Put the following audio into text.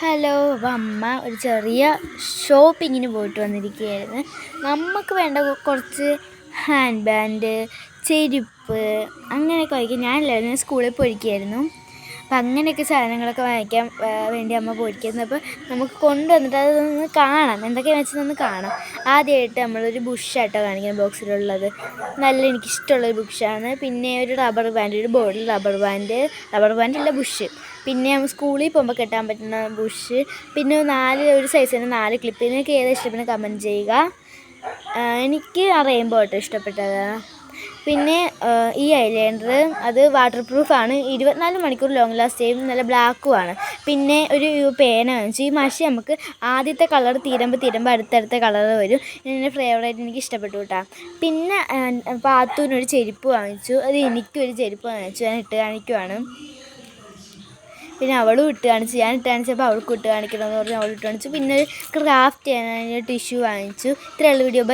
Hello. അപ്പോൾ അമ്മ ഒരു ചെറിയ ഷോപ്പിങ്ങിന് പോയിട്ട് വന്നിരിക്കുകയായിരുന്നു. നമുക്ക് വേണ്ട കുറച്ച് ഹാൻഡ് ബാൻഡ്, ചെരുപ്പ് അങ്ങനെയൊക്കെ വാങ്ങിക്കും. ഞാനില്ലായിരുന്നു, സ്കൂളിൽ പോയിരിക്കുകയായിരുന്നു. അപ്പം അങ്ങനെയൊക്കെ സാധനങ്ങളൊക്കെ വാങ്ങിക്കാൻ വേണ്ടി അമ്മ പോയിരിക്കുന്നു. അപ്പോൾ നമുക്ക് കൊണ്ടുവന്നിട്ട് അതൊന്ന് കാണാം, എന്തൊക്കെയാണെന്ന് വെച്ചതൊന്ന് കാണാം. ആദ്യമായിട്ട് നമ്മളൊരു ബുഷാട്ടോ കാണിക്കുന്നത് ബോക്സിലുള്ളത്. എനിക്കിഷ്ടമുള്ളൊരു ബുഷാണ്. പിന്നെ ഒരു റബ്ബർ ബാൻഡ്, ഒരു ബോർഡിൽ റബ്ബർ ബാൻഡല്ല ബുഷ്. പിന്നെ നമ്മൾ സ്കൂളിൽ പോകുമ്പോൾ കെട്ടാൻ പറ്റുന്ന ബുഷ്. പിന്നെ ഒരു സൈസിന് 4 ക്ലിപ്പ്. നിങ്ങൾക്ക് ഏതാ ഇഷ്ടപ്പെടുന്നത് കമൻറ്റ് ചെയ്യുക. എനിക്ക് ആ റെയിൻബോ ആട്ടോ ഇഷ്ടപ്പെട്ടത്. പിന്നെ ഈ ഐലൈനർ അത് വാട്ടർ പ്രൂഫാണ്, 24 മണിക്കൂർ ലോങ് ലാസ്റ്റ് ചെയ്യും, നല്ല ബ്ലാക്കുമാണ്. പിന്നെ ഒരു പേന വാങ്ങിച്ചു. ഈ മഷി നമുക്ക് ആദ്യത്തെ കളർ തീരുമ്പോൾ അടുത്തടുത്ത കളർ വരും. എൻ്റെ ഫേവറേറ്റ്, എനിക്ക് ഇഷ്ടപ്പെട്ടു കേട്ടോ. പിന്നെ പാത്തുവിനൊരു ചെരുപ്പ് വാങ്ങിച്ചു. അത് എനിക്കൊരു ചെരുപ്പ് വാങ്ങിച്ചു, ഞാൻ ഇട്ട് കാണിക്കുവാണ്. പിന്നെ അവളും ഇട്ട് കാണിച്ചു. ഞാൻ ഇട്ട് കാണിച്ചപ്പോൾ അവൾക്കും ഇട്ട് കാണിക്കണമെന്ന് പറഞ്ഞ് അവൾ ഇട്ട് കാണിച്ചു. പിന്നെ ക്രാഫ്റ്റ് ചെയ്യാൻ ടിഷ്യൂ വാങ്ങിച്ചു. ഇത്രയുള്ള വീഡിയോ.